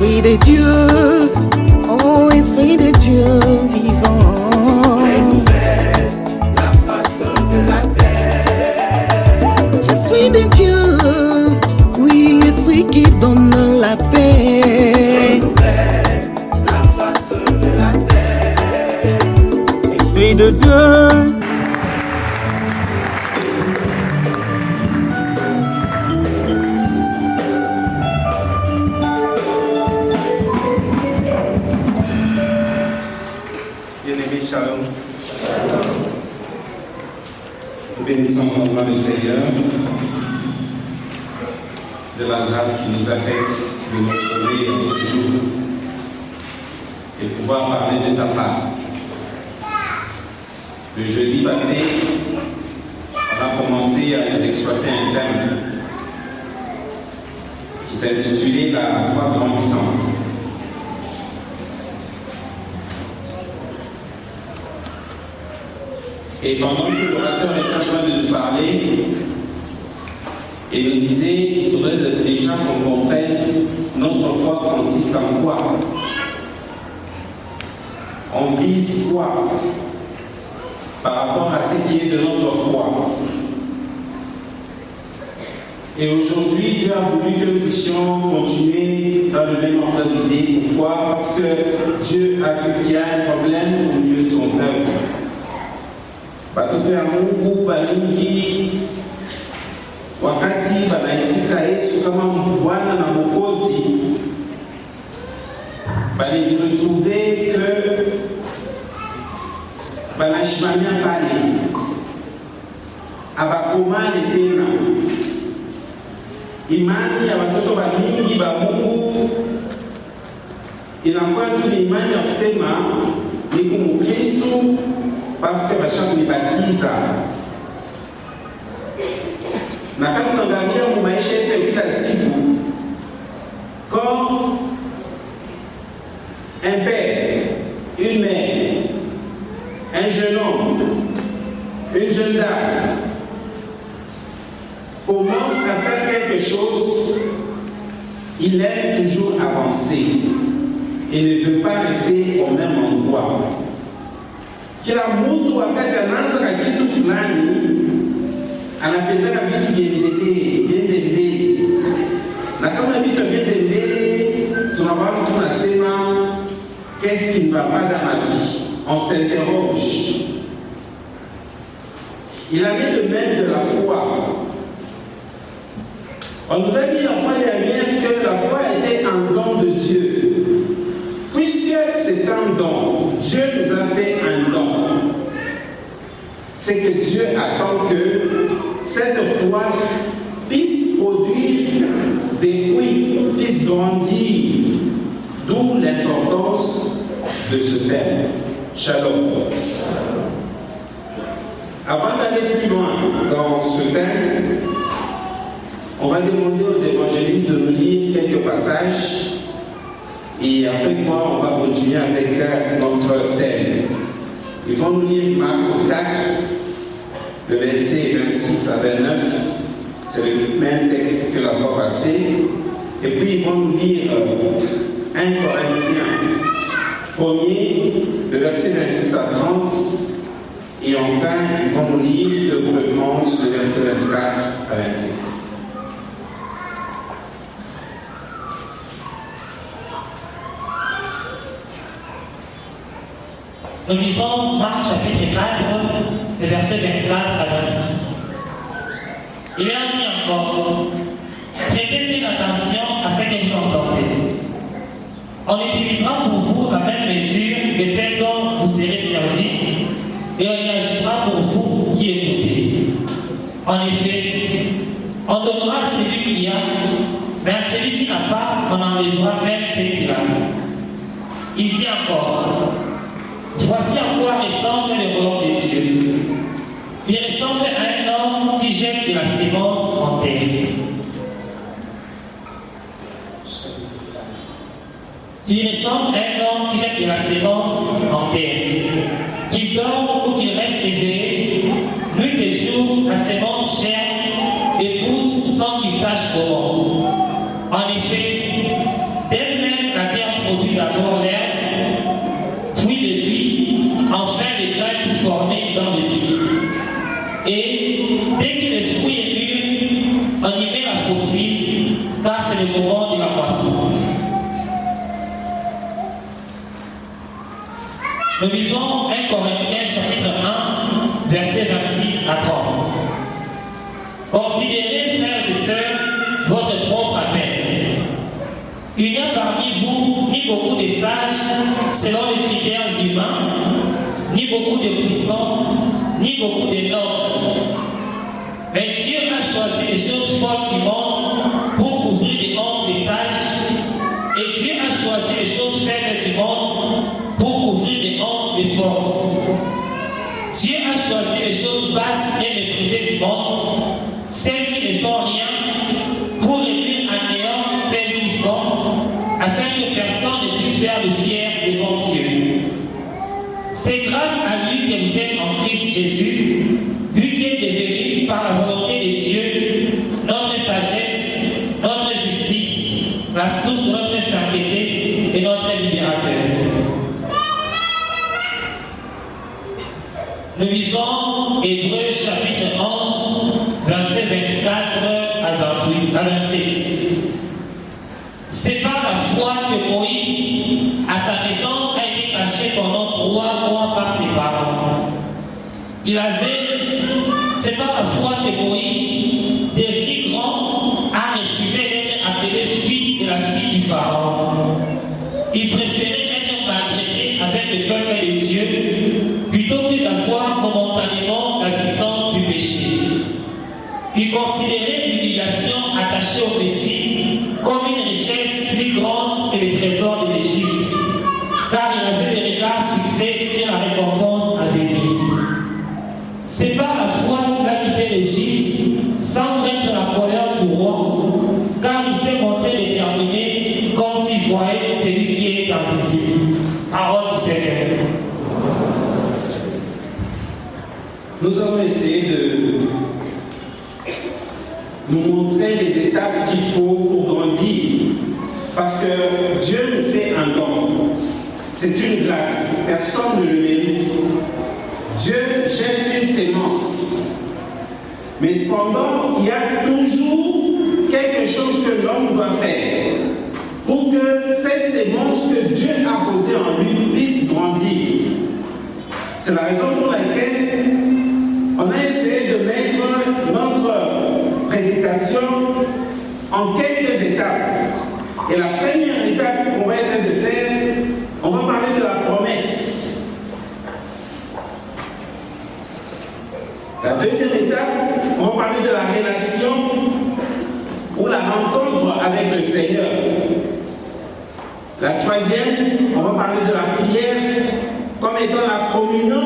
Esprit de Dieu, oh Esprit de Dieu vivant, renouvelle la face de la terre. Esprit de Dieu, oui, Esprit qui donne la paix, Renouvelle la face de la terre. Esprit de Dieu. Bien-aimés, shalom. Nous bénissons grandement le Seigneur de la grâce qui nous a faite de nous retrouver ce jour et pouvoir parler de sa part. Le jeudi passé, on a commencé à nous exploiter un thème qui s'intitulait La foi grandissante. Et pendant que l'orateur est en train de nous parler, il nous disait qu'il faudrait déjà qu'on comprenne notre foi consiste en quoi. On vise quoi par rapport à ce qui est de notre foi. Et aujourd'hui, Dieu a voulu que nous puissions continuer dans le même ordre d'idée. Pourquoi? Parce que Dieu a vu qu'il y a un problème au milieu de son peuple. Batoto ya Mungu balingi wakati banaitika Yesu kama Bwana na Mwokozi, balijiretrouve que banashimamia pale abakomane tena. Imani ya watoto balingi ba Mungu inakuwa tu ni imani ya kusema ni kumkristo parce que basha kunibatiza. Na kama tunaangalia mu maisha yetu ya kila siku, comme un père, une mère, un jeune homme, une jeune dame commence à faire quelque chose, il aime toujours avancer. Il ne veut pas rester au même endroit. Kila mtu wakati anaanza na kitu fulani anapendeka vitu viende mbele, na kama vitu viende mbele tunafahamu, tunasema qu'est-ce qui ne va pas dans ma vie, on s'interroge. Il avait le même de la foi. On nous a dit la fois dernière que la foi était un don de Dieu. Puisque c'est un don, Dieu nous a fait un don. C'est que Dieu attend que cette foi puisse produire des fruits, puisse grandir. D'où l'importance de ce thème. Shalom. Avant d'aller plus loin dans ce thème, on va demander aux évangélistes de nous lire quelques passages. Et après moi, on va continuer avec notre thème. Ils vont nous lire Marc 4, le verset 26 à 29. C'est le même texte que la fois passée. Et puis ils vont nous lire 1 Corinthiens 1er, le verset 26 à 30. Et enfin, ils vont nous lire 2 Corinthiens, le verset 24 à 27. Nous lisons Marc chapitre 4, le verset 24 à 26. Il leur dit encore, prêtez bien attention à ce que vous entendez. On utilisera pour vous la même mesure que celle dont vous serez servi, et on y ajoutera pour vous qui écoutez. En effet, on donnera à celui qui a, mais à celui qui n'a pas, on enlèvera même ce qu'il a. Il dit encore, voici à quoi ressemble le royaume de Dieu. Il ressemble à un homme qui jette de la sémence en terre. Il ressemble à un homme qui jette de la sémence en terre, qui dort ou qui reste éveillé. Nuit et jour, la sémence germe et pousse sans qu'il sache comment. En effet, d'elle-même, Il n'y a parmi vous ni beaucoup de sages selon les critères humains, ni beaucoup de puissants, ni beaucoup de nobles. Mais Dieu a choisi les choses folles du monde pour couvrir les hontes des sages, et Dieu a choisi les choses faibles du monde pour couvrir les hontes des forces. Dieu a choisi les choses basses et méprisées du monde, celles qui ne sont rien, pour réduire à néant celles qui sont, afin que personne ne puisse faire le fier devant Dieu. C'est grâce à lui que vous êtes en Christ Jésus, lui qui est devenu par la volonté de Dieu notre sagesse, notre justice, la source de notre sainteté et notre libérateur. Nous lisons Hébreux chapitre 11, versets 24 à 27. C'est par la foi que Moïse, à sa naissance, a été caché pendant 3 mois par ses parents. C'est par la foi que Moïse, devenu grand, a refusé d'être appelé fils de la fille du Pharaon. Il préférait être maltraité avec le peuple de Dieu plutôt que d'avoir momentanément l'assistance du péché. Il considérait l'humiliation attachée au Messie comme une richesse plus grande que les trésors de l'Égypte, car il avait le regard fixé sur la récompense à venir. C'est par la foi qu'il a quitté l'Égypte sans craindre la colère du roi, car il s'est montré déterminé comme s'il voyait celui qui est invisible. Parole du Seigneur. Nous allons essayer de nous montrer les étapes qu'il faut pour grandir. Parce que Dieu nous fait un don. C'est une grâce. Personne ne le mérite. Dieu jette une sémence. Mais cependant, il y a toujours quelque chose que l'homme doit faire pour que cette sémence que Dieu a posée en lui puisse grandir. C'est la raison pour laquelle on a essayé de mettre notre prédication en quelques étapes. Et la première étape qu'on va essayer de faire, on va parler de la promesse. La deuxième étape, on va parler de la relation ou la rencontre avec le Seigneur. La troisième, on va parler de la prière comme étant la communion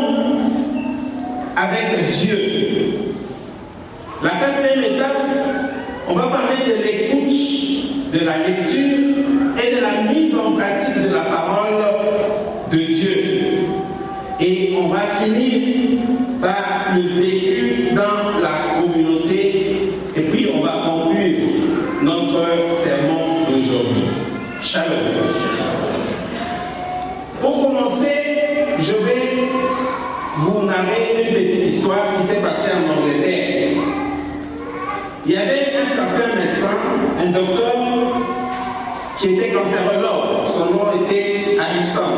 avec Dieu. La quatrième étape, on va parler de l'écoute, de la lecture et de la mise en pratique de la parole de Dieu. Et on va finir par le vécu dans la communauté. Et puis on va conclure notre sermon d'aujourd'hui. Shalom. Pour commencer, je vais vous narrer une petite histoire qui s'est passée en Angleterre. Il y avait un certain médecin, un docteur, qui était cancérologue. Son nom était Harrison.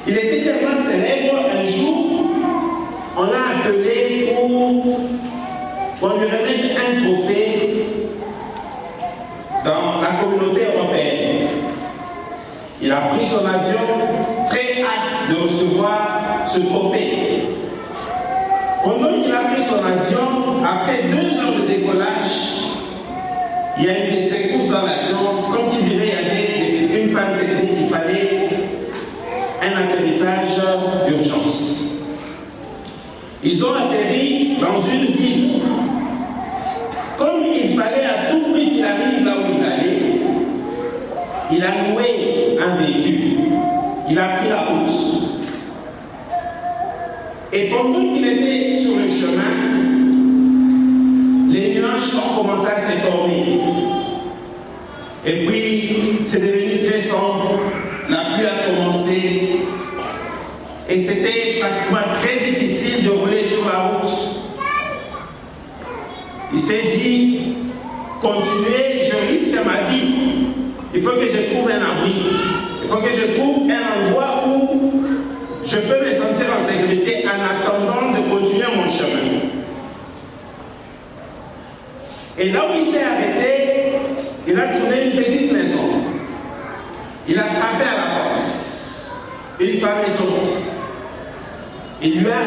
Il était tellement célèbre, un jour, on l'a appelé pour qu'on lui remette un trophée dans la communauté européenne. Il a pris son avion, très hâte de recevoir ce trophée. Pendant qu'il a pris son avion, après 2 heures de décollage, il y a eu des secousses dans l'avion. Comme qui dirait, il y avait une panne technique, il fallait un atterrissage d'urgence. Ils ont atterri dans une ville. Comme il fallait à tout prix qu'il arrive là où il allait, il a loué un véhicule. Il a pris la route. Et pendant qu'il était sur le chemin, les nuages ont commencé à se former. Et puis, c'est devenu très sombre. La pluie a commencé. Et c'était pratiquement très difficile de rouler sur la route. Il s'est dit, continuer, je risque ma vie. Il faut que je trouve un abri. Il faut que je trouve un endroit où je peux me sentir en sécurité en attendant de continuer mon chemin. Et là où il s'est arrêté, il a trouvé Il a frappé à la porte. Une femme est sortie. Il lui a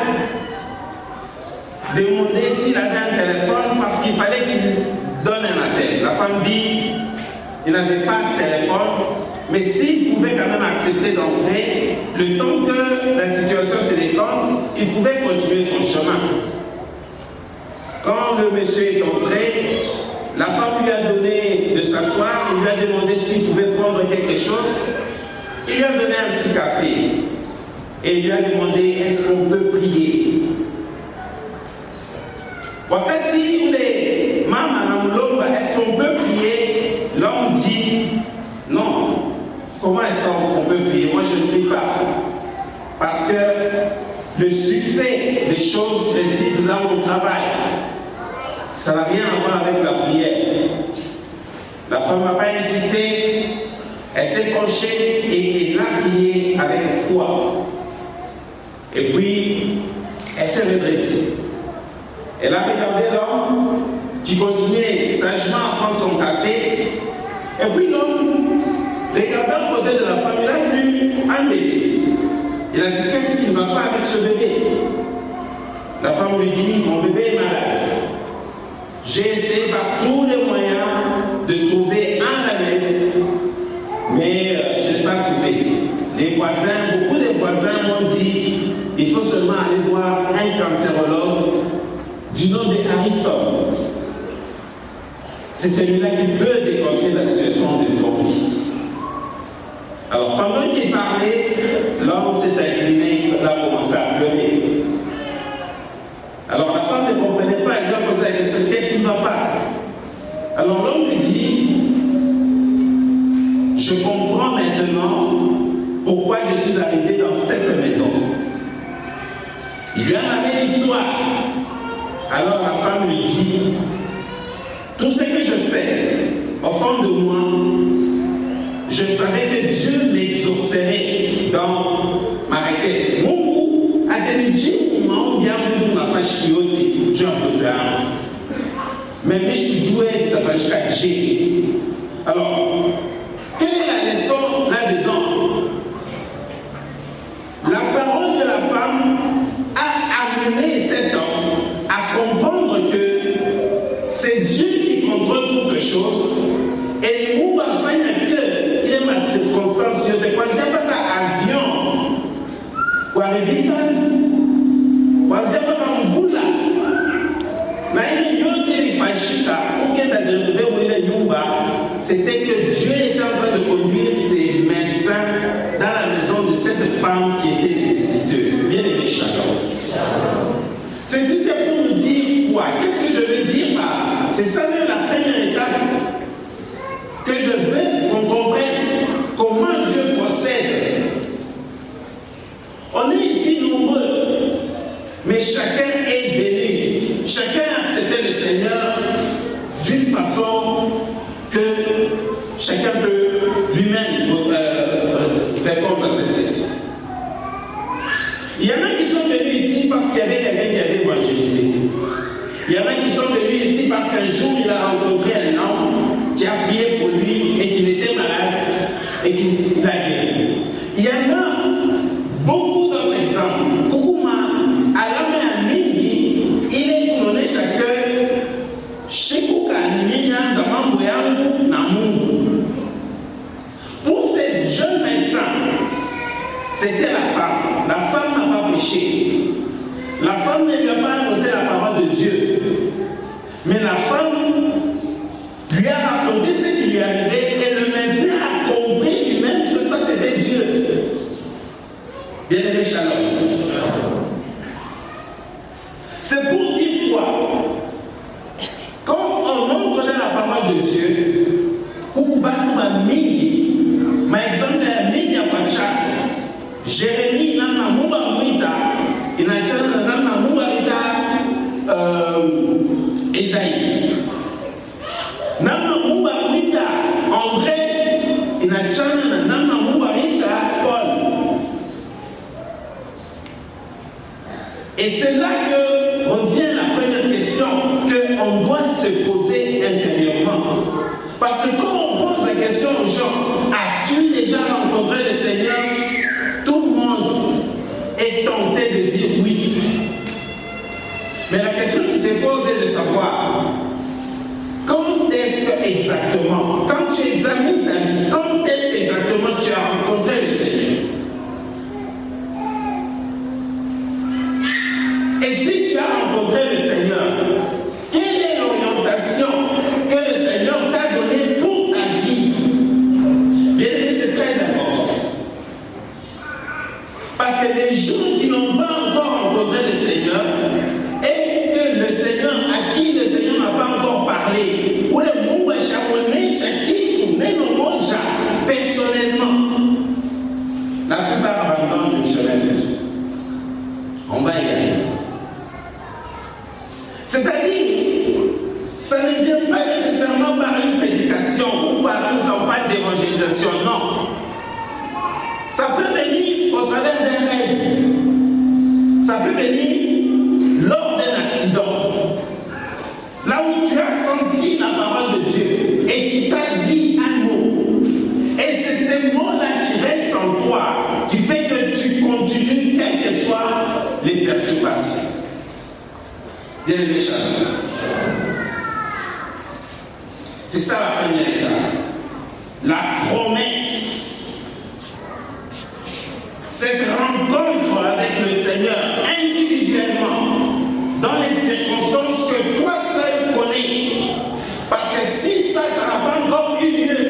demandé s'il avait un téléphone parce qu'il fallait qu'il donne un appel. La femme dit qu'il n'avait pas de téléphone, mais s'il pouvait quand même accepter d'entrer, le temps que la situation se décompte, il pouvait continuer son chemin. Quand le monsieur est entré, la femme lui a donné de s'asseoir, il lui a demandé s'il pouvait prendre quelque chose. Il lui a donné un petit café et il lui a demandé est-ce qu'on peut prier. Wakati ule mama anamlomba est-ce qu'on peut prier, l'homme dit non. Comment est-ce qu'on peut prier? Moi je ne prie pas. Parce que le succès des choses réside dans mon travail. Ça n'a rien à voir avec la prière. La femme n'a pas insisté, elle s'est penchée et elle a prié avec foi. Et puis, elle s'est redressée. Elle a regardé l'homme qui continuait sagement à prendre son café. Et puis l'homme, regardant le côté de la femme, il a vu un bébé. Il a dit, qu'est-ce qui ne va pas avec ce bébé? La femme lui dit, mon bébé est malade. J'ai essayé par tous les moyens de trouver un remède, mais je n'ai pas trouvé. Les voisins, beaucoup de voisins m'ont dit, il faut seulement aller voir un cancérologue du nom de Harrison. C'est celui-là qui peut déconseiller la situation de ton fils. Alors pendant qu'il parlait, l'homme s'est incliné, il a commencé à pleurer. Alors la femme ne comprenait pas, elle lui a posé la question, qu'est-ce qui ne va pas? Alors l'homme lui dit, je comprends maintenant pourquoi je suis arrivé dans cette maison. Il lui a narré l'histoire. Alors la femme lui dit, tout ce que je sais, au fond de moi, je savais que Dieu m'exaucerait dans ma requête. Mungu atanijibu maombi yangu nafashika yote juu ya mtoto yangu. Mais mishijue tutafashika je. Alors, quelle est la leçon là-dedans? La parole de la femme a amené cet homme à comprendre que c'est Dieu qui contrôle toutes choses et nous va faire que il est ma circonstance. Je te croisais pas ta avion. Waribika, croisais pas ta mvula. Mais il y a des fachita ou qui est à retrouver où il est Yumba. C'était que Dieu était en train de conduire ses médecins dans la maison de cette femme qui était nécessiteuse. Bien aimé chacun. Ceci c'est pour nous dire quoi? Qu'est-ce que je veux dire par c'est ça même la première étape que je veux qu'on comprenne comment Dieu procède. On est ici nombreux, mais chacun est venu ici. Chacun a accepté le Seigneur d'une façon que chacun peut lui-même répondre à cette question. Il y en a qui sont venus ici parce qu'il y avait quelqu'un qui avait évangélisé. Il y en a qui sont venus ici parce qu'un jour il a rencontré un homme qui a prié pour lui et qu'il était malade et qu'il a guéri. Il y en a beaucoup d'autres exemples. Kukuma, alame amingi, il est donné chacun chez Kukanina, Zamambo yangu, Namungu. Pour ces jeunes médecins, c'était la femme. La femme n'a pas péché. La femme ne lui a pas annoncé la parole de Dieu. Mais la femme lui a raconté ce qui lui arrivait et le médecin a compris lui-même que ça c'était Dieu. Bien-aimé Shalom. C'est pour dire quoi? Quand on entre dans la parole de Dieu, par exemple, Jérémie n'a pas mouita, il n'a pas mouita Esaïe. N'a pas mouita André, il n'a pas mouita Paul. Et c'est là que revient la première question qu'on doit se poser intérieurement. Parce que quand on pose la question aux gens, as-tu déjà c'est posé de savoir quand est-ce que exactement, quand tu examines ta vie, quand est-ce qu'exactement tu as rencontré le Seigneur. Et si tu as rencontré le Seigneur, quelle est l'orientation que le Seigneur t'a donnée pour ta vie? Bien aimé, c'est très important. Parce que les gens qui n'ont pas encore rencontré le Seigneur, et que le Seigneur, à qui le Seigneur n'a pas encore parlé, ou le monde chamonné, chacun, même au monde, personnellement, la plupart abandonnent le chemin de Dieu. On va y aller. C'est-à-dire, ça ne vient pas nécessairement par une prédication ou par une campagne d'évangélisation, non. Ça peut venir au travers d'un rêve. Ça peut venir lors d'un accident. Là où tu as senti la parole de Dieu et qui t'a dit un mot. Et c'est ces mots-là qui restent en toi, qui fait que tu continues, quelles que soient les perturbations. Bien aimé, chacun. C'est ça la première étape. La promesse. Cette rencontre avec le Seigneur individuellement, dans les circonstances que toi seul connais. Parce que si ça n'a pas encore eu lieu,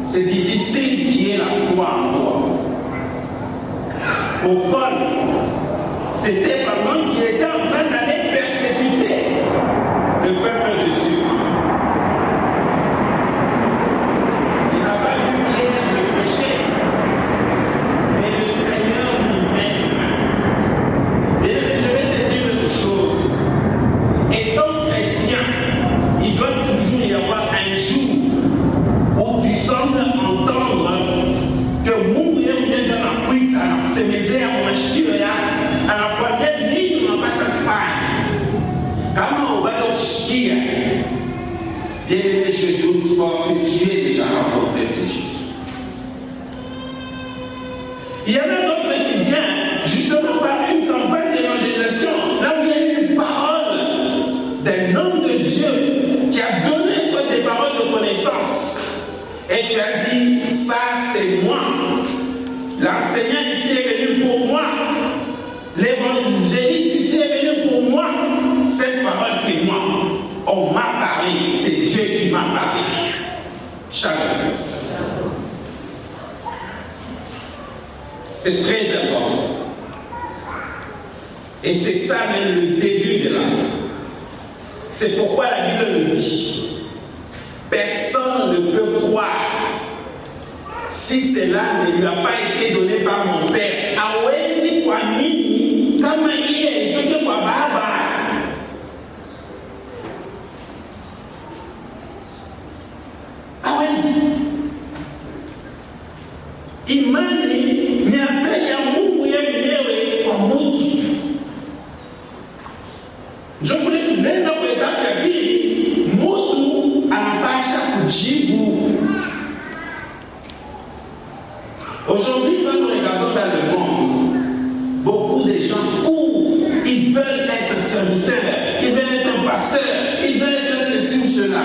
c'est difficile qu'il y ait la foi en toi. Pour Paul, c'était pendant qu'il était en train d'aller persécuter le peuple de Dieu. Il n'a pas vu Pierre le péché, mais le Seigneur lui-même. Et je vais te dire une chose. Étant chrétien, il doit toujours y avoir un jour où tu sembles entendre que Mungu yeye anakuita anakusemezea kwa mashikio yako, anakuambia nini unapaswa kufanya. Kama ubado kushikia, bien aimé, je doute fort que tu aies déjà rencontré ce Jésus. Il y en a d'autres qui viennent justement par une campagne d'évangélisation, là où il y a une parole d'un homme de Dieu qui a donné soit des paroles de connaissance. Et tu as dit, ça c'est moi. L'enseignant ici est venu pour moi. L'évangéliste ici est venu pour moi. Cette parole c'est moi. On m'a parlé, c'est Dieu qui m'a parlé. Chacun. C'est très important. Et c'est ça même le début de la vie. C'est pourquoi la Bible nous dit, personne ne peut croire si cela ne lui a pas été donné par mon Père. Hawezi kuamini kama ile itoke kwa Baba. Hawezi. Imani ni apeli ya Mungu yeye mwenyewe kwa mtu. Ndio kule tunaenda kwa etapu ya pili, mtu anapasha kujibu. Aujourd'hui, quand nous regardons dans le monde, beaucoup de gens courent, ils veulent être serviteurs, ils veulent être pasteurs, ils veulent être ceci ou cela.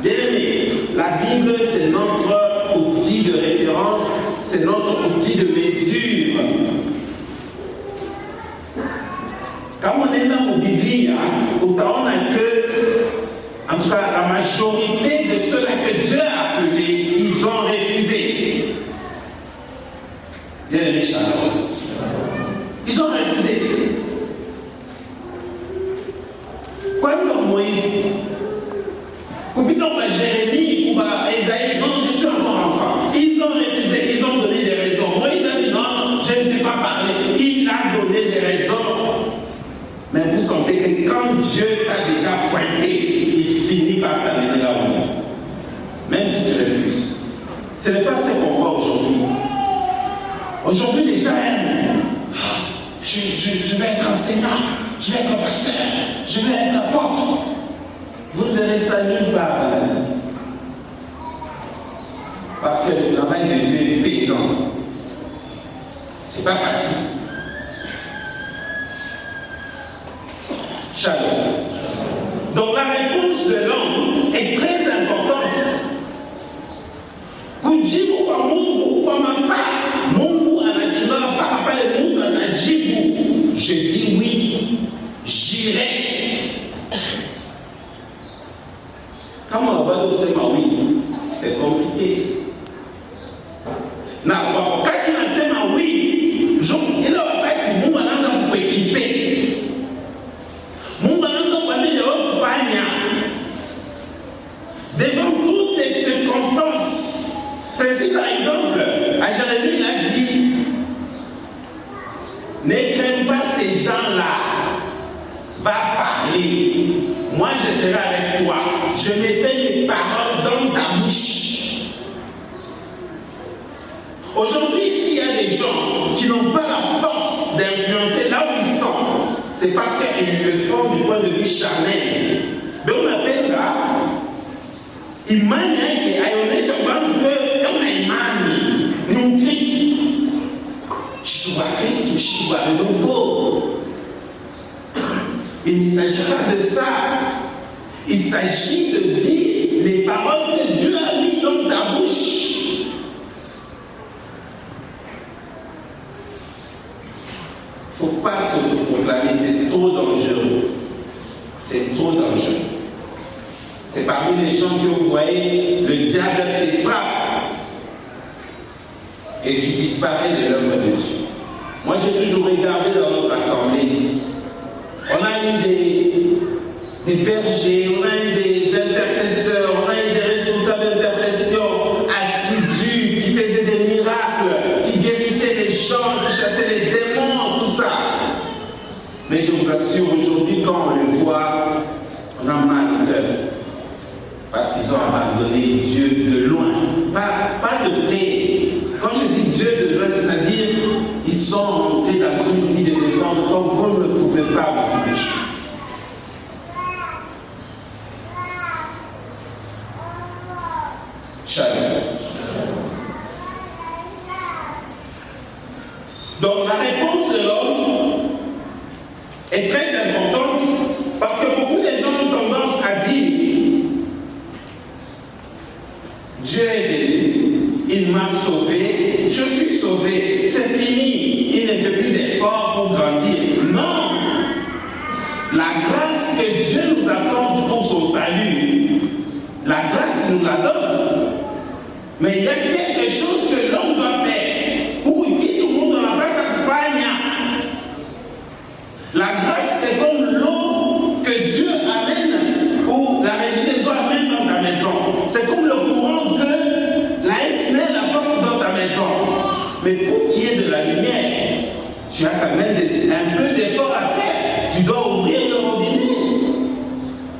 Bien aimé, la Bible c'est notre outil de référence, c'est notre outil de mesure. Quand on est dans la Bible, on a que, en tout cas, la majorité de ceux-là que Dieu a appelés, ils ont refusé. Bien aimé, Shalom. Ils ont refusé. Quoi dire Moïse? Coupitons par Jérémie ou par Esaïe, non, je suis encore enfant. Ils ont refusé, ils ont donné des raisons. Moïse a dit non, je ne sais pas parler. Il a donné des raisons. Mais vous sentez que quand Dieu t'a déjà pointé, il finit par t'amener là-haut. Même si tu refuses. Ce n'est pas ce qu'on voit aujourd'hui. Aujourd'hui, les gens aiment. Je vais être enseignant, je vais être pasteur, je vais être apôtre. Vous ne verrez ça nulle part. Parce que le travail de Dieu est pesant. C'est pas facile. Shalom. Donc la réponse de l'homme est très importante. Kujibu kwa Mungu kwa mafaa, Mungu anajua mpaka pale Mungu anajibu, je dis oui, j'irai. Kama bado kusema oui, c'est compliqué. Na wakati nasema oui, ile wakati Mungu anaanza kukuekipe. Mungu anaanza kuambia wewe kufanya devant toutes les circonstances. C'est si par exemple, à Jérémie il a dit, ne crains pas ces gens-là, va parler. Moi je serai avec toi. Je mettrai mes paroles dans ta bouche. Aujourd'hui, s'il y a des gens qui n'ont pas la force d'influencer là où ils sont, c'est parce qu'ils le font du point de vue charnel. Mais on appelle là, imani yake aionesha watu kama imani ni Mkristo. Shituba Kristo, shituba nouveau. Il ne s'agit pas de ça. Il s'agit de dire les paroles que Dieu a mises dans ta bouche. Il ne faut pas se proclamer, c'est trop dangereux. C'est trop dangereux. C'est parmi les gens que vous voyez, le diable te frappe et tu disparais de l'œuvre de Dieu. Moi j'ai toujours regardé dans notre assemblée ici. On a eu des bergers, on a eu des intercesseurs, on a eu des responsables d'intercession assidus, qui faisaient des miracles, qui guérissaient les gens, qui chassaient les démons, tout ça. Mais je vous assure, aujourd'hui, quand on le voit, on a mal au cœur. Parce qu'ils ont abandonné Dieu de loin. Pas de près. Quand je dis Dieu de loin, c'est-à-dire ils sont entrés dans une vie de désordre comme vous ne pouvez pas vous imaginer. Shalom. Donc la réponse de l'homme est très importante parce que beaucoup de gens ont tendance à dire Dieu est venu, il m'a sauvé, je suis sauvé, c'est fini, il ne fait plus d'efforts pour grandir. Non! La grâce que Dieu nous accorde pour son salut, la grâce nous la donne. Mais il y a quelque chose que l'homme doit faire. Pour que tout le monde n'a pas sa faille. La grâce, c'est comme l'eau que Dieu amène, ou la régie des eaux amène dans ta maison. C'est comme le courant que la SNEL apporte dans ta maison. Mais pour qu'il y ait de la lumière, tu as quand même un peu d'effort à faire. Tu dois ouvrir le robinet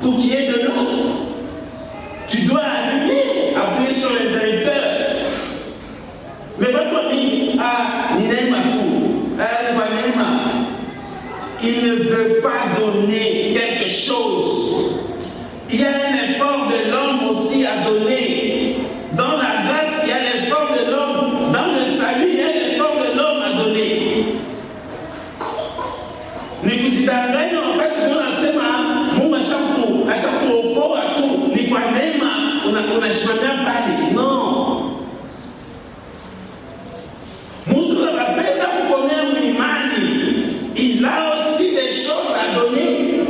pour qu'il y ait de l'eau. Tu dois allumer, appuyer sur l'interrupteur. Mais pas toi, il ne veut pas donner quelque chose. Il y a un effort de l'homme aussi à donner. Dans la grâce, il y a l'effort de l'homme. Dans le salut, il y a l'effort de l'homme à donner. Nikutidanganya wakati unasema Mungu ashakuokoa tu ni kwa neema unasimamia pale. No. Mtu anapenda kukomea mlimani. Il a aussi des choses à donner.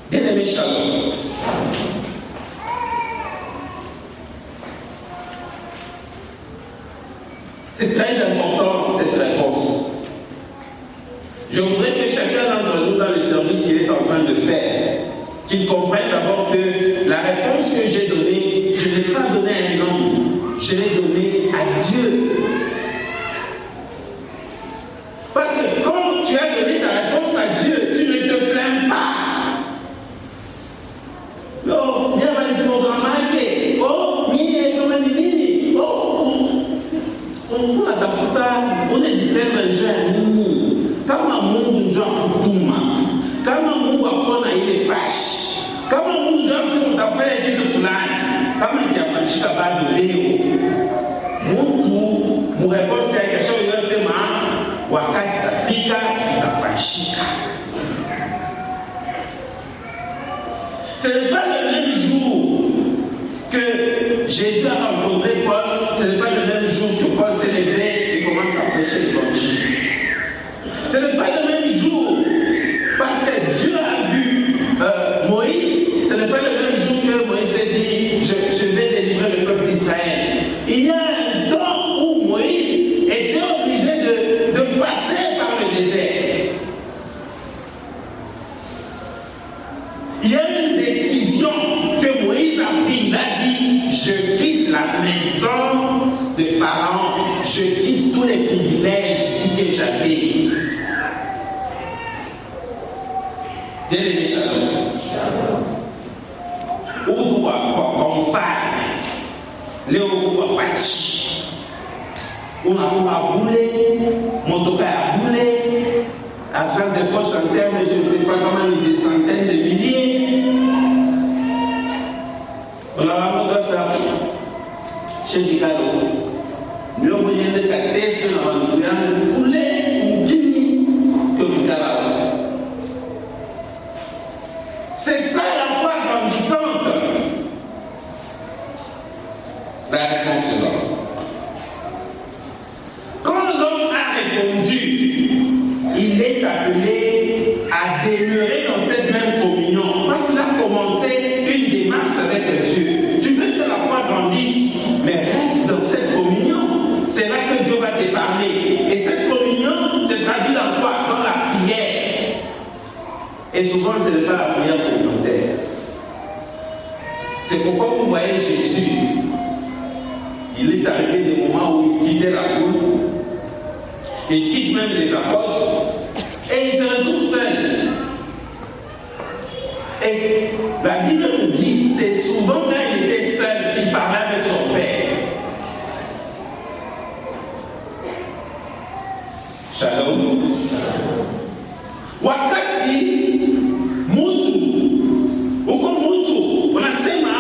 Bien aimé Shalom. C'est très important cette réponse. Je voudrais que chacun d'entre nous dans le service qu'il est en train de faire, qu'il comprenne d'abord que la réponse que j'ai donnée, je ne l'ai pas donnée à un homme, je l'ai donnée à Dieu. Parce que quand tu as donné ta réponse à Dieu, tu ne te plains pas. Oh, bien va le programme. Oh, unajipenda njia ya Mungu. Kama Mungu njoo kutuma, kama Mungu akona ile fashi, kama Mungu Ce n'est pas le même jour que Jésus a rencontré Paul, ce n'est pas le même jour que Paul s'est levé et commence à prêcher l'évangile. Ce n'est pas le même jour parce que Dieu a vu Moïse, ce n'est pas le même jour que Moïse s'est dit je vais délivrer le peuple d'Israël. Il y a un temps où Moïse était obligé de passer par le désert. Il y a une décision que Moïse a prise. Il a dit je quitte la maison de Pharaon, je quitte tous les privilèges que j'avais. Bien-aimé, shalom. Où doit on faire les où fachi. On a boulé, mon toka a boulé, argent de poche en termes, je ne sais pas comment, des centaines de milliers. On a vraiment ça chez Zikalo. Nous avons besoin de capter sur la manière couler ou guider que nous avons. C'est ça la foi grandissante. La réponse est là. Quand l'homme a répondu, il est appelé à demeurer dans cette même communion. Parce qu'il a commencé une démarche avec Dieu. Tu veux que la foi grandisse, mais reste dans cette communion. C'est là que Dieu va te parler. Et cette communion se traduit dans quoi? Dans la prière. Et souvent, ce n'est pas la prière communautaire. C'est pourquoi vous voyez Jésus. Il est arrivé des moments où il quittait la foule. Il quitte même les apôtres. Et il se retrouve seul. Et la Bible nous dit, c'est souvent quand il était seul qu'il parlait avec son Père. Shalom. Wakati mutu uko mutu unasema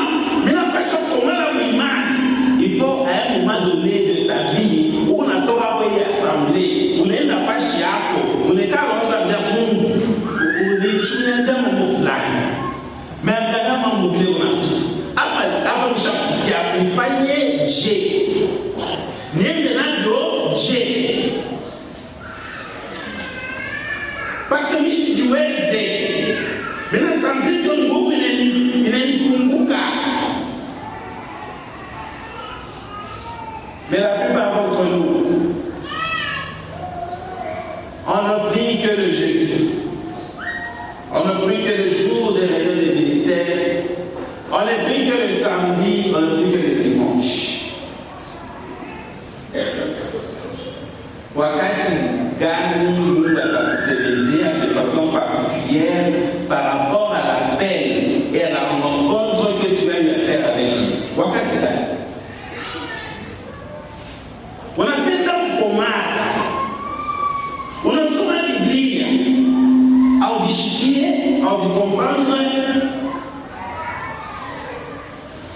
mimi napaswa kuomba imani. Il faut à un moment donné de ta vie où unatoka hapo ile assemblée unaenda fashi yako unakaa waanza ndia Mungu unichunia mambo fulani meangalia mambo vile unafanya hapa mshafikia nifanye je niende navyo je. Parce que mishi jiweze, mina santi ndio nguvu inanikumbuka. Mais la plupart d'entre nous, on ne prie que le jeudi, on ne prie que le jour des réunions des ministères, on ne prie que le samedi, on ne prie que le dimanche. Wakati gani Mungu atakusemezea de façon particulière par rapport à l'appel et à la rencontre que tu as eu à faire avec lui. Wakati gani? Unapenda kukomana, unasoma Biblia, au vishikie, au comprendre.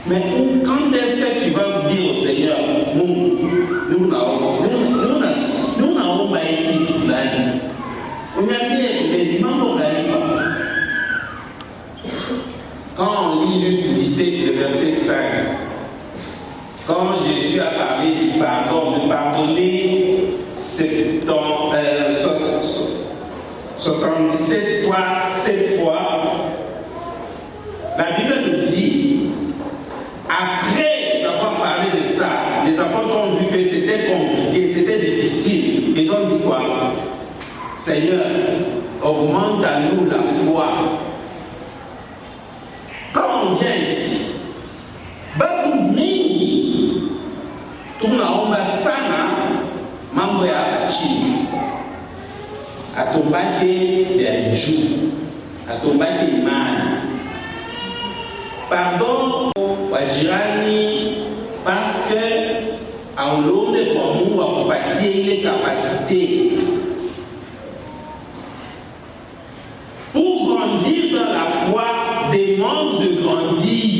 Mais quand est-ce que tu vas dire au Seigneur, nous naomba hiki fulani. Uniambie mambo gani baba? Quand on lit Luc 17, le verset 5, quand Jésus a parlé du pardon, de pardonner 77 fois, 7 fois, la Bible nous dit, après avoir parlé de ça, les apôtres ont vu que c'était compliqué, c'était difficile. Ils ont dit quoi? Seigneur, augmente à nous la foi. Quand on vient ici, batu mingi tunaomba sana mambo ya chini, atombake ya juu, atombake imani. Pardon wajirani parce que aulombe kwa Mungu akupatie ile capacité pour grandir dans la foi, demande de grandir.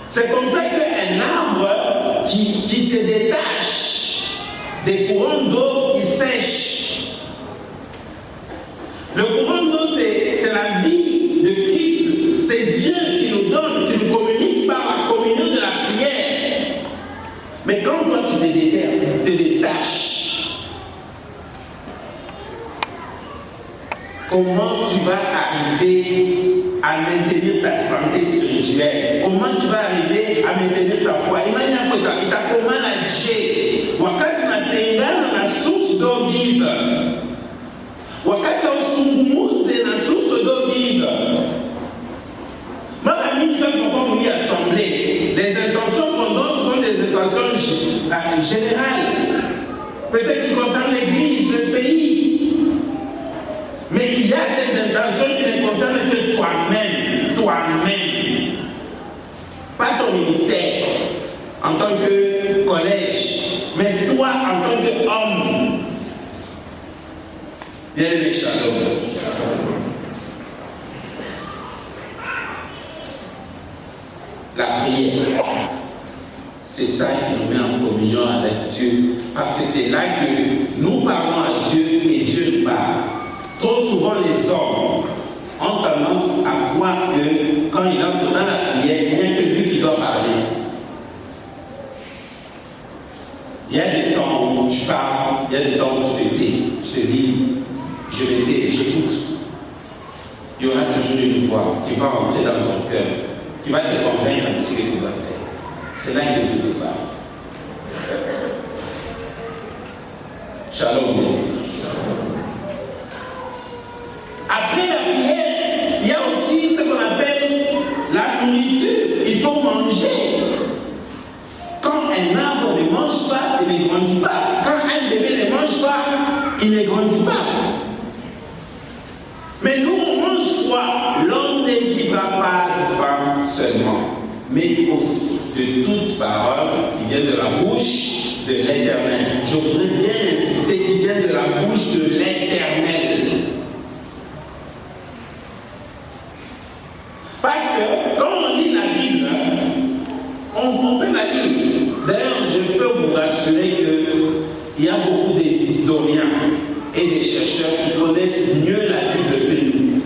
C'est comme ça qu'un arbre qui se détache des courants d'eau, il sèche. Le courant d'eau, c'est la vie de Christ. C'est Dieu qui nous donne, qui nous communique par la communion de la prière. Mais quand toi tu te détaches, comment tu vas arriver à maintenir ta santé spirituelle? Comment tu vas arriver à maintenir ta foi? Imagine que tu as comment la Dieu. Wakati unatengana na source d'eau vive. Wakati usungumuze na source d'eau vive. Mara mingi quand on y assemblée, les intentions qu'on donne sont des intentions générales. Peut-être qui concernent l'église, le pays. Mais il y a des intentions qui ne concernent que toi-même. Toi-même. Pas ton ministère en tant que collège, mais toi en tant qu'homme. Bien-aimé, shalom. La prière, c'est ça qui nous met en communion avec Dieu. Parce que c'est là que nous parlons à Dieu et Dieu nous parle. Trop souvent, les hommes ont tendance à croire que quand il entre dans la prière, il n'y a que lui qui doit parler. Il y a des temps où tu parles, il y a des temps où tu te tais, tu te dis, je me tais, j'écoute. Il y aura toujours une voix qui va rentrer dans ton cœur, qui va te convaincre de ce que tu dois faire. C'est là que Dieu te parle. Shalom. Après la prière, il y a aussi ce qu'on appelle la nourriture. Il faut manger. Quand un arbre ne mange pas, il ne grandit pas. Quand un bébé ne mange pas, il ne grandit pas. Mais nous, on mange quoi? L'homme ne vivra pas de pain seulement, mais aussi de toute parole qui vient de la bouche de l'Éternel. Je voudrais bien insister qu'il vient de la bouche de l'Éternel. Parce que quand on lit la Bible, on peut la lire. D'ailleurs, je peux vous rassurer qu'il y a beaucoup d'historiens et des chercheurs qui connaissent mieux la Bible que nous.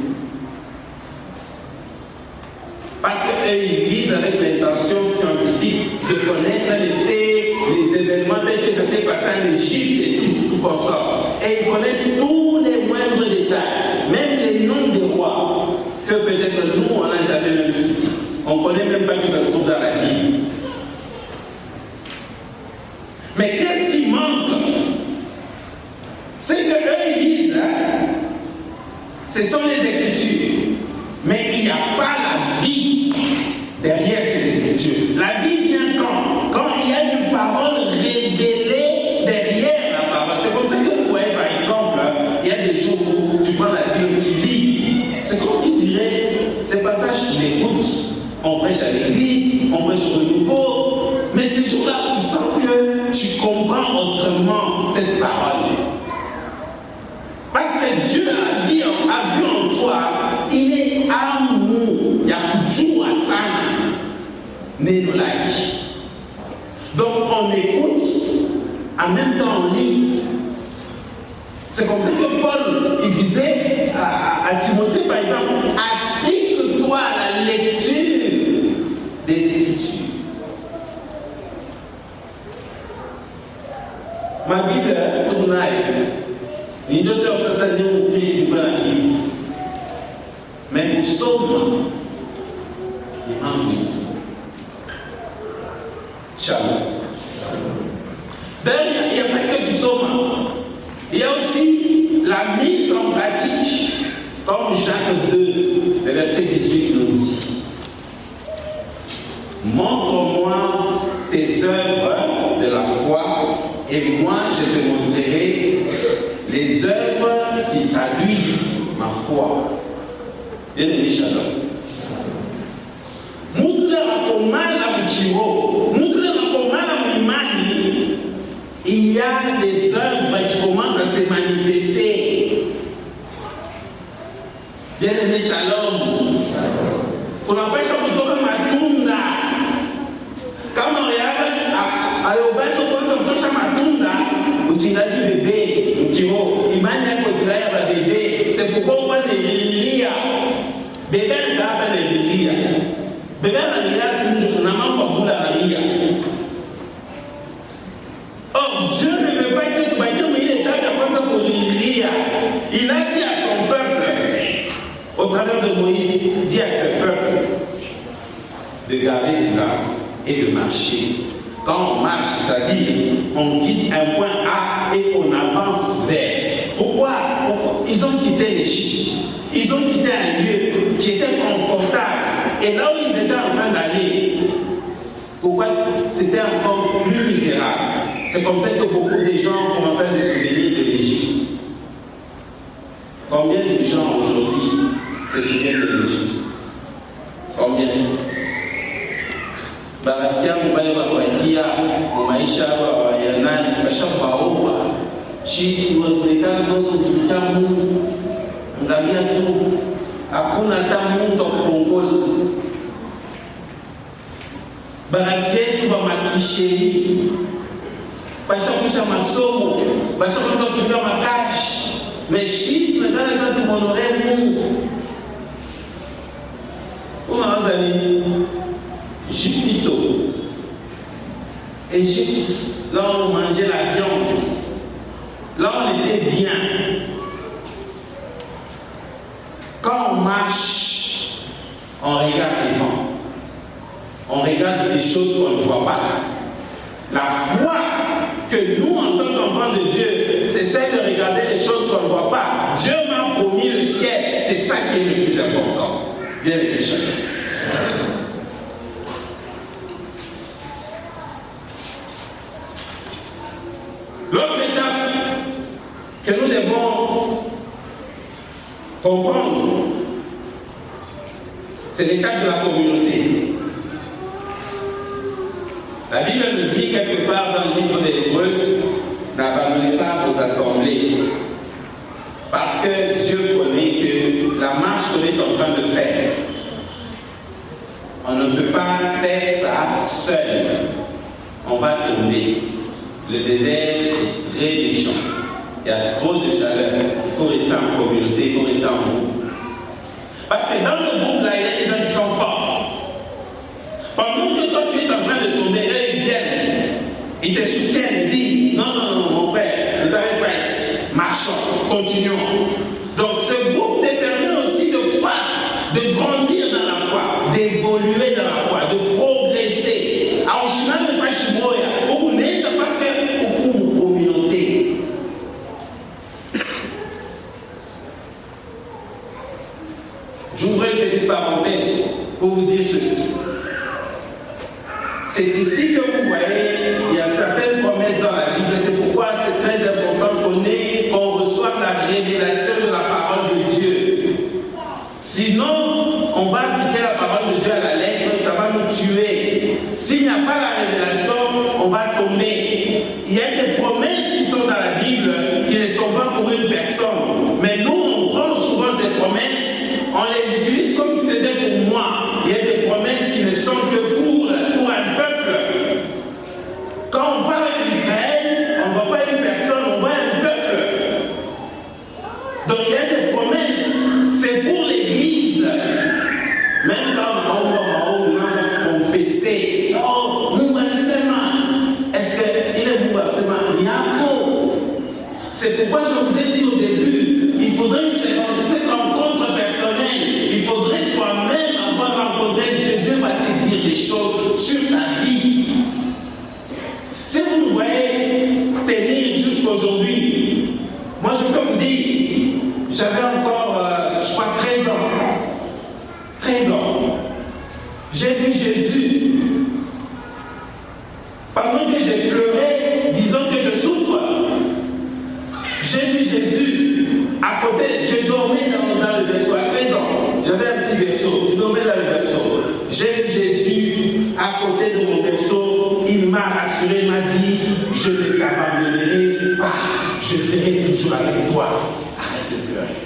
Parce qu'eux, ils lisent avec l'intention scientifique de connaître les faits, les événements tels que ça s'est passé en Égypte et tout consort. Et ils connaissent tous les moindres détails, même les noms des rois, que peut-être nous, on n'a jamais même cité. On ne connaît même pas que ça se trouve dans la Bible. Mais qu'est-ce qui manque? C'est qu'eux, ils disent, ce sont les Écritures. Mais il n'y a pas la vie derrière ces Écritures. La vie vient quand? Quand il y a une parole révélée derrière la parole. C'est comme ça que vous voyez, par exemple, il y a des jours où tu prends la Bible, tu lis. C'est comme qui dirait, ces passages, tu l'écoutes. On prêche à l'église, on prêche au renouveau. Mais ces jours-là, tu sens que tu comprends autrement cette parole. Parce que Dieu a vu en toi, il est amour. Il y a toujours à ça. Donc on écoute, en même temps on lit. C'est comme ça que Paul il disait à Timothée par exemple, applique-toi à la lecture des Écritures. Ma Bible, tout le monde, mais nous sommes en vie. Shalom. D'ailleurs, il n'y a pas que du psaume. Il y a aussi la mise en pratique, comme Jacques 2, le verset 18 nous dit. Montre-moi tes œuvres de la foi, et moi je te montrerai les œuvres qui traduisent ma foi. Bien-aimé, shalom. Il y a des œuvres qui commencent à se manifester. Bien-aimé, shalom. Kunapasha kutoka matunda. Kama wewe ayobaki kwanza kutosha matunda, uchingaji bebe, mkimo, imani yako ikilaya ba bebe, c'est pourquoi on va les lire. Bébé ne va pas les lire. Bébé n'a pas beaucoup la lire. Or, Dieu ne veut pas que tu vas dire, mais il est temps d'apprendre ça pour lire. Il a dit à son peuple, au travers de Moïse, dit à ce peuple de garder silence et de marcher. Quand on marche, c'est-à-dire on quitte un point A et on avance vers. Pourquoi? Ils ont quitté l'Égypte. Ils ont quitté un lieu qui était confortable. Et là où ils étaient en train d'aller, pourquoi? C'était encore plus misérable. C'est comme ça que beaucoup de gens commencent à se souvenir de l'Égypte. Combien de gens aujourd'hui se souviennent de l'Égypte? Combien? Barafia mubali wakuakia maisha yana bashabaoa shi tuonekana nozo tutamu ngamia tu hakuna hata mtu kuongoza barafia tu bamakisheri bashakusha masomo bashakuza kupiga makashi meshi tunataka sasa tumonore Mungu unawaza nini? Égypte, là où on mangeait la viande, là où on était bien. Quand on marche, on regarde devant. On regarde des choses qu'on ne voit pas. La foi que nous, en tant qu'enfants de Dieu, c'est celle de regarder les choses qu'on ne voit pas. Dieu m'a promis le ciel, c'est ça qui est le plus important. Bien les pécheurs. L'autre étape que nous devons comprendre, c'est l'étape de la communauté. La Bible nous dit quelque part dans le livre des Hébreux, n'abandonnez pas vos assemblées. Parce que Dieu connaît que la marche qu'on est en train de faire, on ne peut pas faire ça seul. On va tomber. Le désert est très méchant. Il y a trop de chaleur. Il faut rester en communauté, il faut rester en groupe. Parce que dans le groupe, là, il y a des gens qui sont forts. Pendant que toi, tu es en train de tomber, eux, ils viennent. Ils te soutiennent, ils disent, non, non, non, mon frère, ne t'arrête pas ici. Marchons, continuons. Donc, ce groupe te permet aussi de croître, de grandir dans la foi, d'évoluer dans la foi, de progresser. Alors, je n'aime pas Chimoya. Parce que pour une communauté, j'ouvre une petite parenthèse pour vous dire ceci. C'est ici que vous voyez, il y a certaines promesses dans la Bible. C'est pourquoi c'est très important qu'on reçoive la révélation de la parole de Dieu. Sinon, on va appliquer la parole de Dieu à la lettre, ça va nous tuer. S'il n'y a pas la révélation, on va tomber. Il y a des promesses qui sont dans la Bible qui ne sont pas pour une personne. Mais nous, on prend souvent ces promesses, on les utilise comme si c'était pour moi. Il y a des promesses qui ne sont que pour un peuple. Quand on parle d'Israël, on ne voit pas une personne, on voit un peuple. Donc il y a des promesses, c'est pour l'Église. Même quand on a confessé, oh, est-ce qu'il est bouleversement? C'est pourquoi je vous ai dit au début, il faudrait cette rencontre personnelle, il faudrait toi-même avoir rencontré Dieu. Dieu va te dire des choses sur ta vie. Si vous nous voyez tenir jusqu'aujourd'hui, moi je peux vous dire, j'avais encore, je crois, 13 ans. 13 ans. J'ai vu Jésus. Pendant que j'ai pleuré, disons que je souffre, j'ai vu Jésus à côté, j'ai dormi dans le berceau à 13 ans. J'avais un petit berceau, je dormais dans le berceau. J'ai vu Jésus à côté de mon berceau, il m'a rassuré, il m'a dit, je ne t'abandonnerai pas, je serai toujours avec toi. Arrête de pleurer.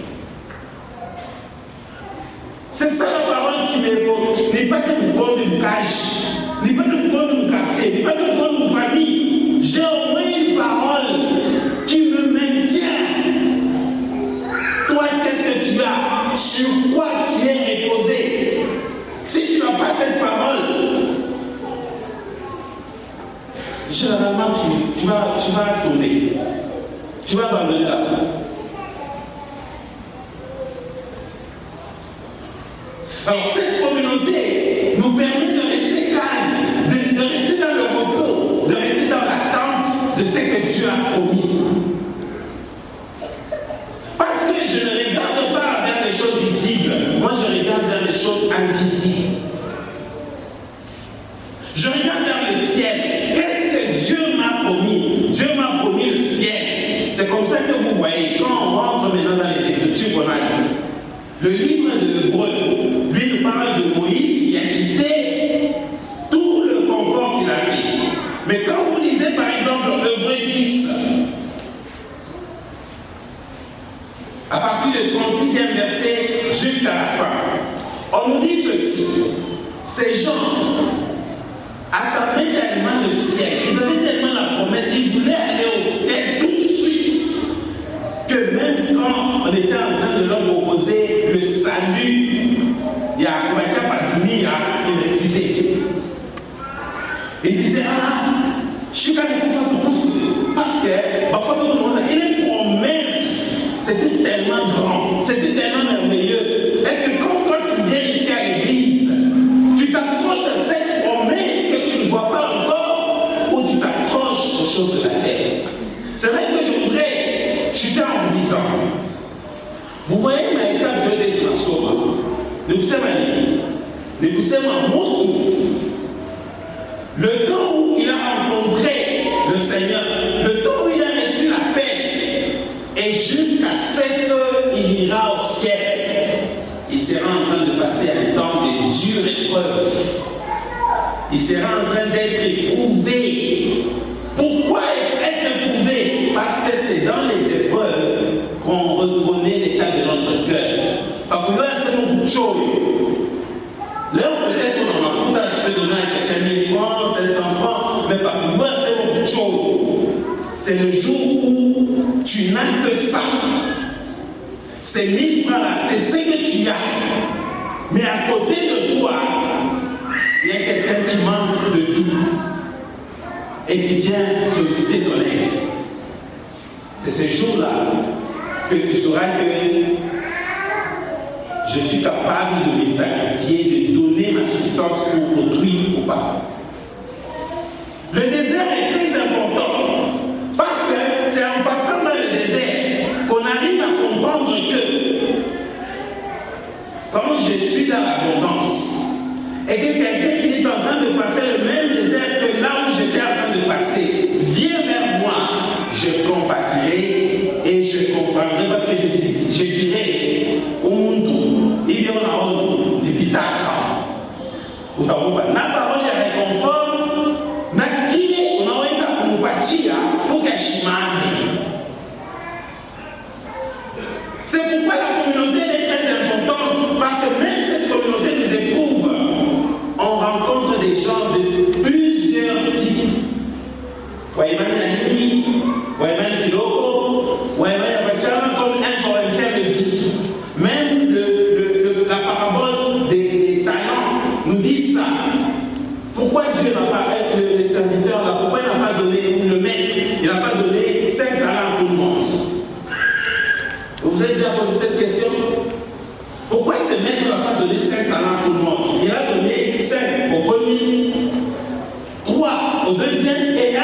C'est ça la parole qui m'évoque. N'est pas que nous prenons une cage, n'est pas que nous prenons une quartier, n'est pas que nous prenons une famille. J'ai au moins une parole qui me maintient. Toi, qu'est-ce que tu vas tomber. Tu vas abandonner la foi. Alors cette communauté nous permet de rester calme, de rester dans le repos, de rester dans l'attente de ce que Dieu a promis. Parce que je ne regarde pas vers les choses visibles, moi je regarde vers les choses invisibles. Je regarde vers le ciel. Qu'est-ce que Dieu m'a promis? Dieu m'a promis le ciel. C'est comme ça que vous voyez, quand on rentre maintenant dans les Écritures qu'on a lues, le livre de Hébreux, lui nous parle de Moïse qui a quitté tout le confort qu'il avait. Mais quand vous lisez par exemple Hébreux 10, à partir du 36e verset jusqu'à la fin, on nous dit ceci: ces gens attendaient tellement le ciel, ils avaient tellement la promesse, ils voulaient aller au ciel tout de suite, que même quand on était en train de leur proposer le salut, il y a Padini, il refusait. Il disait: ah, je suis quand même parce que il y a une promesse, c'était tellement grand, c'était tellement merveilleux. Est-ce que quand toi tu viens ici à l'église, tu t'accroches à cette promesse que tu ne vois pas encore, ou tu t'accroches aux choses de la terre? C'est vrai que je voudrais chuter en vous disant, vous voyez ma étape de transformation. Ne vous savez pas, ne vous savez pas, le temps où il a rencontré le Seigneur, le temps où il a reçu la paix, et jusqu'à 7 heures, il ira au ciel. Il sera en train de passer un temps de dure épreuve. Il sera en train d'être éprouvé. Pourquoi être éprouvé? Parce que c'est dans les épreuves qu'on reconnaît l'état de notre cœur. Parce que là, c'est mon bout de chose. Là, peut-être qu'on en a compté, tu peux donner à quelqu'un 1000 francs, 700 francs, mais par contre, moi, c'est mon bout de chose. C'est le jour où tu n'as que ça. Ces 1000 francs-là, c'est ce que tu as. Mais à côté de toi, il y a quelqu'un qui manque de tout et qui vient solliciter ton aide. C'est ce jour-là que tu sauras que je suis capable de me sacrifier, de donner ma substance pour autrui ou pas. Le désert est très important parce que c'est en passant dans le désert qu'on arrive à comprendre que quand je suis dans l'abondance et que quelqu'un qui est en train de passer le même désert que là où j'étais en train de passer vient vers moi, je compatirai et je comprendrai parce que je dirai au monde, il y a une honte de pitaka. La parole est réconfort, nakile, on a envoyé ça pour nous partir pour Kashimani. C'est pourquoi la communauté est très importante, parce que même cette communauté nous éprouve. On rencontre des gens de plusieurs types. Waimani Waimani Kiloko, Waimani Abachama, comme 1 Corinthiens le dit. Même la parabole des talents nous dit ça. Pourquoi Dieu n'a pas, le serviteur là, pourquoi il n'a pas donné, le maître, il n'a pas donné 5 talents à tout le monde? Vous vous êtes déjà posé cette question? Pourquoi ce maître n'a pas donné 5 talents à tout le monde? Il a donné 5 au premier, 3 au deuxième et 1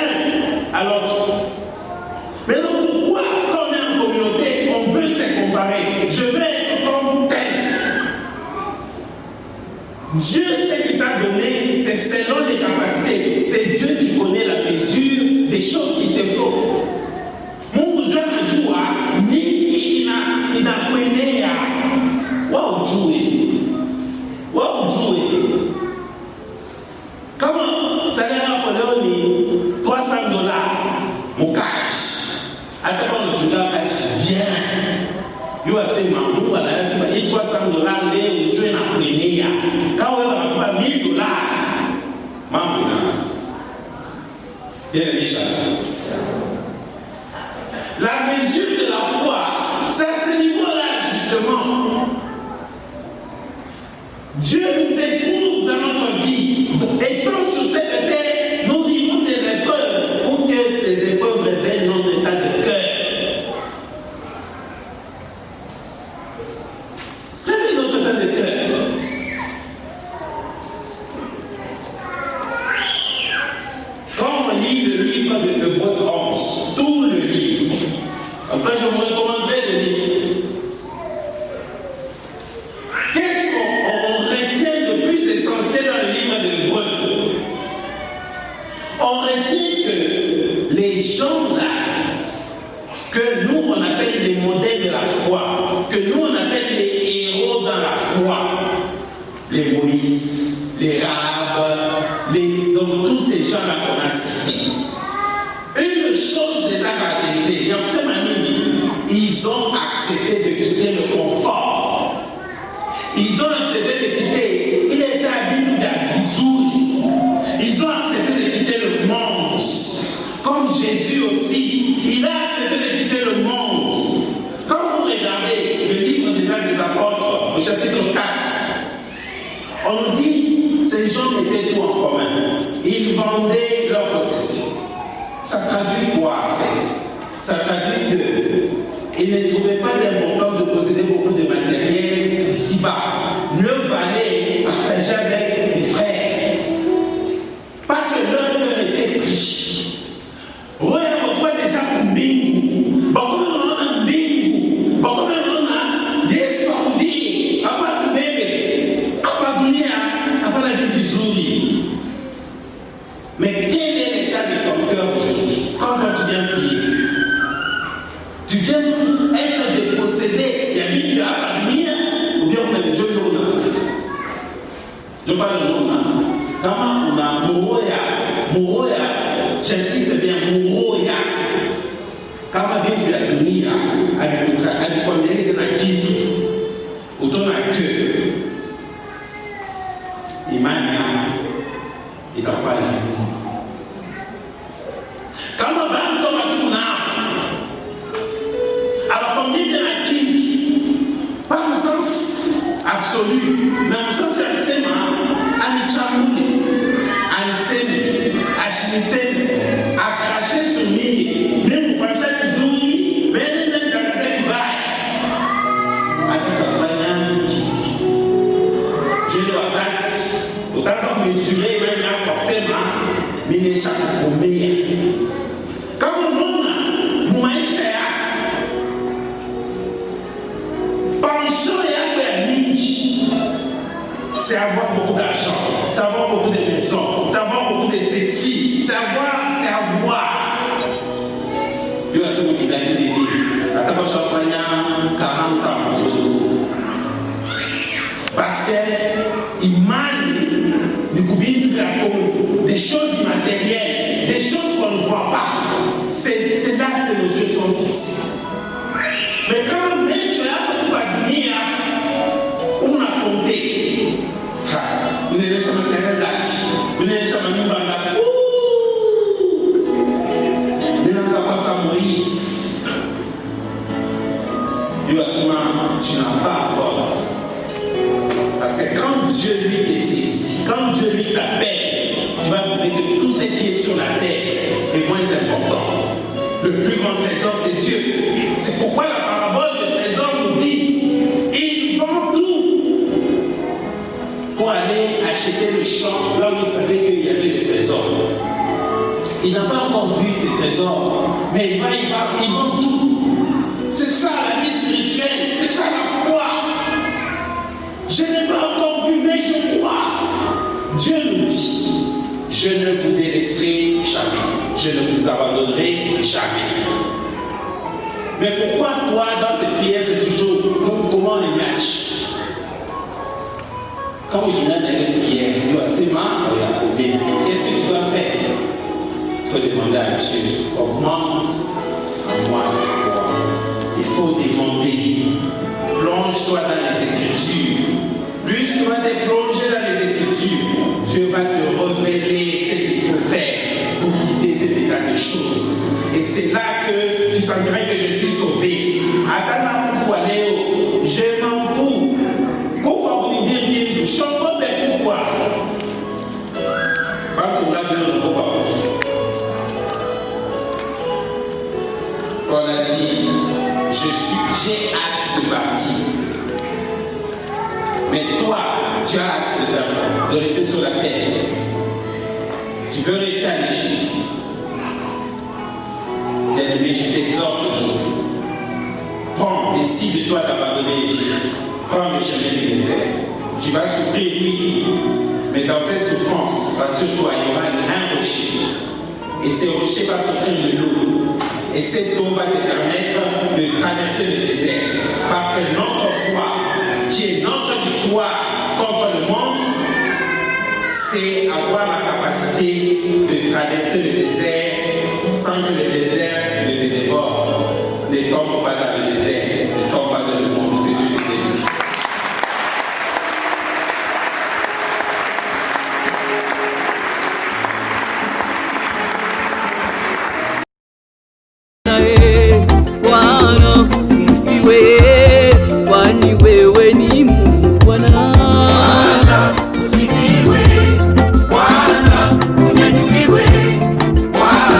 à l'autre. Maintenant, pourquoi quand on est en communauté, on veut se comparer? Je veux être comme tel. Dieu sait qu'il t'a donné, c'est selon les capacités. C'est Dieu qui connaît la mesure des choses qui te font. Mungu Dieu m'a dit, ni inakuenea. Waujue. Kama salaire yako leo ni $300 mon cash. Hata kama unatumia cash bien. Yo asema Mungu anasema hii $300 leo ujue na kuenea. Kama wewe unakupa $1000, mambo inaanza. Bien Misha. La mesure de la foi, c'est à ce niveau-là justement. Dieu nous éprouve dans notre vie. Et tant sur cette terre, nous vivons des épreuves pour que ces épreuves Faites notre temps de cœur. Quand on lit le livre de Hébreux 11, tout le livre, après je vous recommanderais de lire. Qu'est-ce qu'on retient de plus essentiel dans le livre de Hébreux? On retient que les gens là, que nous on appelle les modèles de la foi, que nous on appelle les héros dans la foi, les Moïse, les Rahab, donc tous ces gens-là qu'on a cités. Une chose les a caractérisés, ils ont accepté de quitter le confort. Ils ont accepté de quitter, il était habitué à Bizouri. Ils ont accepté de quitter le monde. Comme Jésus aussi, il a accepté de quitter le monde. Quand vous regardez le livre des Actes des Apôtres, au chapitre 4, on nous dit, ces gens mettaient tout en commun. Ils vendaient leurs possessions. Ça traduit quoi en fait? Ça traduit qu'ils ne trouvaient pas d'importance de posséder beaucoup de matériel ici-bas. Le valait partager avec les frères. Parce que leur cœur était pris. Regarde pourquoi déjà pour Bingu. Beaucoup de gens ont Bingu. Beaucoup de gens ont Yesu Audi. Après tout bébé. Après Dunia. Après la vie du Zouri. Mais quel est l'état de ton cœur aujourd'hui? Quand tu viens prier, tu viens être dépossédé. Il y a bien la lumière, ou bien on a Dieu Lona. Je parle de Lona. Comment on a Mouroya, j'insiste bien, Mouroya. Comment bien tu as donné à combien de la guide, autant à que Imania, il t'a pas dit. Comment va ton atouna? Alors combien de la guide, pas au sens absolu, mais au sens extrême, à Michamouli, à Nissène, à Chinisène, à cracher sur lui, même pour faire chaque jour, même dans la casette du bail. À tout à fait, Dieu doit battre, autant s'en mesurer, même forcément, mais il échappe au meilleur. Comme le monde, c'est avoir beaucoup d'argent, c'est avoir beaucoup de maisons, c'est avoir beaucoup de ceci, c'est avoir. Tu vas se vous qui t'a dit, la table chafanya, 40 ans. Parce que il manie des choses immatérielles, des choses qu'on ne voit pas. C'est là que nos yeux sont fixés. Mais quand même, tu as beaucoup à donner, on a compté. Vous n'avez jamais terre là. Vous n'avez jamais mis là. Mais dans sa face à Moïse, tu n'as pas encore. Parce que quand Dieu lui désire, quand Dieu lui t'appelle, tu vas trouver que tout ce qui est sur la terre est moins important. Le plus grand trésor, c'est Dieu. C'est pourquoi la parabole du trésor nous dit, ils vendent tout pour aller acheter le champ là où ils savaient qu'il y avait le trésor. Il n'a pas encore vu ces trésors, mais il vend tout. C'est ça la vie spirituelle, c'est ça la foi. Je n'ai pas encore vu, mais je crois. Dieu nous dit, je ne vous délaisserai jamais, je ne vous abandonnerai jamais. Mais pourquoi toi, dans tes prières, c'est toujours comment on les match? Quand il y a une prière, il doit s'aimer, qu'est-ce que tu dois faire? Il faut demander à Dieu, augmente en moi cette foi. Il faut demander, plonge-toi dans les Écritures. Plus tu vas te plonger dans les Écritures, Dieu va te révéler ce qu'il faut faire pour quitter cet état de choses. Et c'est là que tu sentiras que je suis sauvé. Attends, pour aller, je m'en fous. Pourquoi vous me dire, je suis encore bien pourquoi? Quand on a bien le pourquoi. On a dit, j'ai hâte de partir. Mais toi, tu as hâte de rester sur la terre. Tu veux rester en Égypte. Bien-aimé, je t'exhorte aujourd'hui. Prends, décide-toi d'abandonner l'Égypte. Prends le chemin du désert. Tu vas souffrir, oui, mais dans cette souffrance, rassure-toi, il y aura un rocher. Et ce rocher va sortir de l'eau. Et cette eau va te permettre de traverser le désert.